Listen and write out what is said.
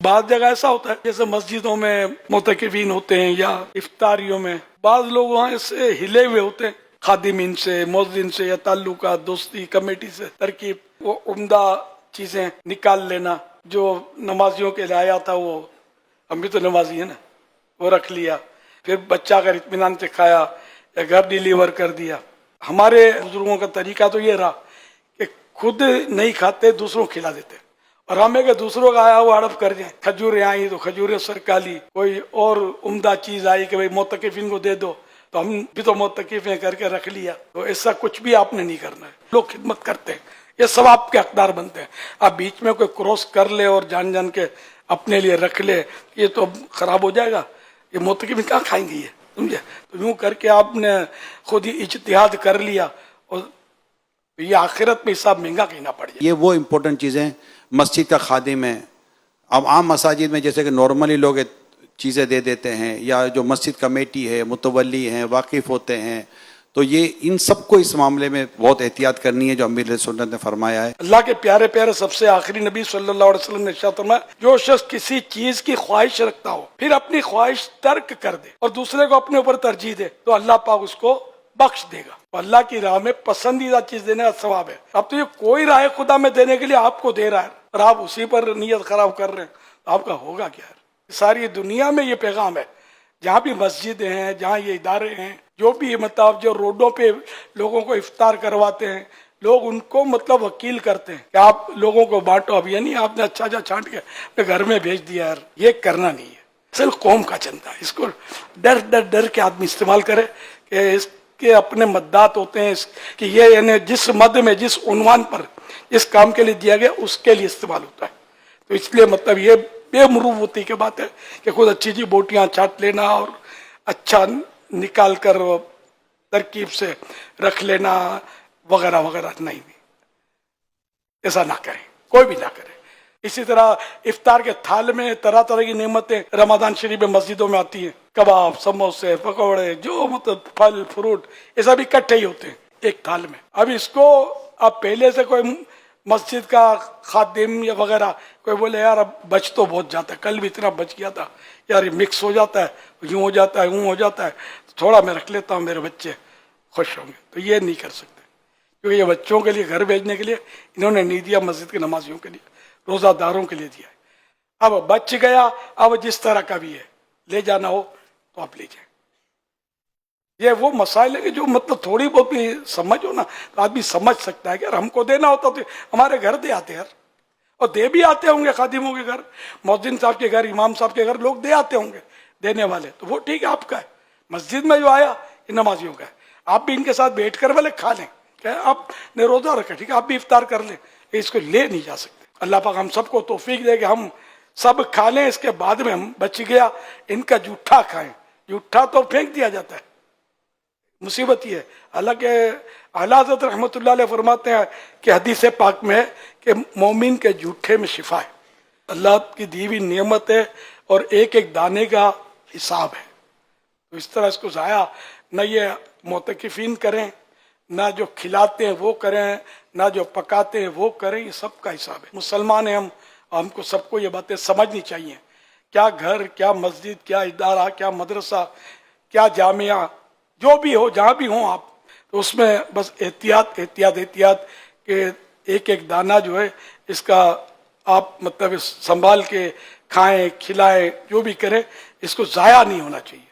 بعض جگہ ایسا ہوتا ہے جیسے مسجدوں میں معتکفین ہوتے ہیں یا افطاریوں میں بعض لوگ وہاں سے ہلے ہوئے ہوتے ہیں، خادمین سے، مؤذن سے، یا تعلقات، دوستی، کمیٹی سے ترکیب، وہ عمدہ چیزیں نکال لینا جو نمازیوں کے لیے آیا تھا، وہ ہم بھی تو نمازی ہیں نا، وہ رکھ لیا، پھر بچہ اگر اطمینان سے کھایا یا گھر ڈیلیور کر دیا۔ ہمارے بزرگوں کا طریقہ تو یہ رہا کہ خود نہیں کھاتے، دوسروں کو کھلا دیتے، اور ہمیں کہ دوسروں کا آیا وہ ہڑپ کر جائیں۔ کھجوریں آئیں تو کھجوریں سرکالی، کوئی اور عمدہ چیز آئی کہ بھائی معتکفین کو دے دو، تو ہم بھی تو معتکف ہیں کر کے رکھ لیا۔ تو ایسا کچھ بھی آپ نے نہیں کرنا ہے۔ لوگ خدمت کرتے ہیں، یہ سب آپ کے حقدار بنتے ہیں۔ آپ بیچ میں کوئی کراس کر لے اور جان جان کے اپنے لیے رکھ لے، یہ تو خراب ہو جائے گا۔ یہ معتکفین کہاں کھائیں گے، یہ سمجھے؟ تو یوں کر کے آپ نے خود ہی اجتہاد کر لیا، اور یہ آخرت میں حساب مہنگا کہنا پڑ جائے۔ یہ وہ امپورٹنٹ چیزیں مسجد کا خادم ہے۔ اب عام مساجد میں جیسے کہ نارملی لوگ چیزیں دے دیتے ہیں، یا جو مسجد کمیٹی ہے، متولی ہیں، واقف ہوتے ہیں، تو یہ ان سب کو اس معاملے میں بہت احتیاط کرنی ہے جو امیر سنت نے فرمایا ہے۔ اللہ کے پیارے پیارے سب سے آخری نبی صلی اللہ علیہ وسلم نے ارشاد فرمایا، جو شخص کسی چیز کی خواہش رکھتا ہو پھر اپنی خواہش ترک کر دے اور دوسرے کو اپنے اوپر ترجیح دے تو اللہ پاک اس کو بخش دے گا۔ تو اللہ کی راہ میں پسندیدہ چیز دینے کا ثواب ہے۔ اب تو یہ کوئی راہ خدا میں دینے کے لیے آپ کو دے رہا ہے اور آپ اسی پر نیت خراب کر رہے ہیں، تو آپ کا ہوگا کیا ہے؟ ساری دنیا میں یہ پیغام ہے، جہاں بھی مسجد ہیں، جہاں یہ ادارے ہیں، جو بھی مطلب جو روڈوں پہ لوگوں کو افطار کرواتے ہیں، لوگ ان کو مطلب وکیل کرتے ہیں کہ آپ لوگوں کو بانٹو۔ اب یہ نہیں آپ نے اچھا چھانٹ کے اپنے گھر میں بھیج دیا، یار یہ کرنا نہیں ہے۔ صرف قوم کا چندہ ہے، اس کو ڈر ڈر ڈر کے آدمی استعمال کرے کہ اس کے اپنے مدات ہوتے ہیں کہ یہ یعنی جس مد میں جس عنوان پر جس کام کے لیے دیا گیا اس کے لیے استعمال ہوتا ہے۔ تو اس لیے مطلب یہ بے مروتی کی بات ہے کہ خود اچھی جی بوٹیاں چھانٹ لینا اور اچھا نکال کر ترکیب سے رکھ لینا وغیرہ وغیرہ، نہیں، ایسا نہ کریں، کوئی بھی نہ کرے۔ اسی طرح افطار کے تھال میں طرح طرح کی نعمتیں رمضان شریف میں مسجدوں میں آتی ہیں، کباب، سموسے، پکوڑے، جو مطلب پھل فروٹ، یہ سب اکٹھے ہی ہوتے ہیں ایک تھال میں۔ اب اس کو اب پہلے سے کوئی مسجد کا خادم یا وغیرہ کوئی بولے یار اب بچ تو بہت جاتا ہے، کل بھی اتنا بچ گیا تھا یار، یہ مکس ہو جاتا ہے، یوں ہو جاتا ہے، یوں ہو جاتا ہے، تھوڑا میں رکھ لیتا ہوں، میرے بچے خوش ہوں گے۔ تو یہ نہیں کر سکتے، کیونکہ یہ بچوں کے لیے گھر بھیجنے کے لیے انہوں نے نہیں دیا، مسجد کے نمازیوں کے لیے، روزہ داروں کے لیے دیا ہے۔ اب بچ گیا، اب جس طرح کا بھی ہے لے جانا ہو تو آپ لے جائیں۔ یہ وہ مسائل ہے کہ جو مطلب تھوڑی بہت بھی سمجھ ہو نا تو آدمی سمجھ سکتا ہے کہ ہم کو دینا ہوتا تو ہمارے گھر دے آتے یار، اور دے بھی آتے ہوں گے خادموں کے گھر، مؤذن صاحب کے گھر، امام صاحب کے گھر لوگ دے آتے ہوں گے دینے والے، تو وہ ٹھیک ہے آپ کا ہے۔ مسجد میں جو آیا یہ نمازیوں کا ہے، آپ بھی ان کے ساتھ بیٹھ کر بھلے کھا لیں، کہ آپ نے روزہ رکھا ٹھیک ہے، آپ بھی افطار کر لیں، اس کو لے نہیں جا سکتے۔ اللہ پاک ہم سب کو توفیق دے کہ ہم سب کھا لیں، اس کے بعد میں ہم بچ گیا ان کا جھوٹا کھائیں۔ جھوٹا تو پھینک دیا جاتا ہے، مصیبت یہ ہے۔ حالانکہ اعلیٰ حضرت رحمۃ اللہ علیہ فرماتے ہیں کہ حدیث پاک میں ہے کہ مومن کے جھوٹے میں شفا ہے، اللہ کی دی ہوئی نعمت ہے اور ایک ایک دانے کا حساب ہے۔ تو اس طرح اس کو ضائع نہ یہ معتکفین کریں، نہ جو کھلاتے ہیں وہ کریں، نہ جو پکاتے ہیں وہ کریں، یہ سب کا حساب ہے۔ مسلمان ہیں ہم کو سب کو یہ باتیں سمجھنی چاہیے، کیا گھر، کیا مسجد، کیا ادارہ، کیا مدرسہ، کیا جامعہ، جو بھی ہو، جہاں بھی ہوں آپ، تو اس میں بس احتیاط احتیاط احتیاط کہ ایک ایک دانہ جو ہے اس کا آپ مطلب سنبھال کے کھائیں، کھلائیں، جو بھی کریں، اس کو ضائع نہیں ہونا چاہیے۔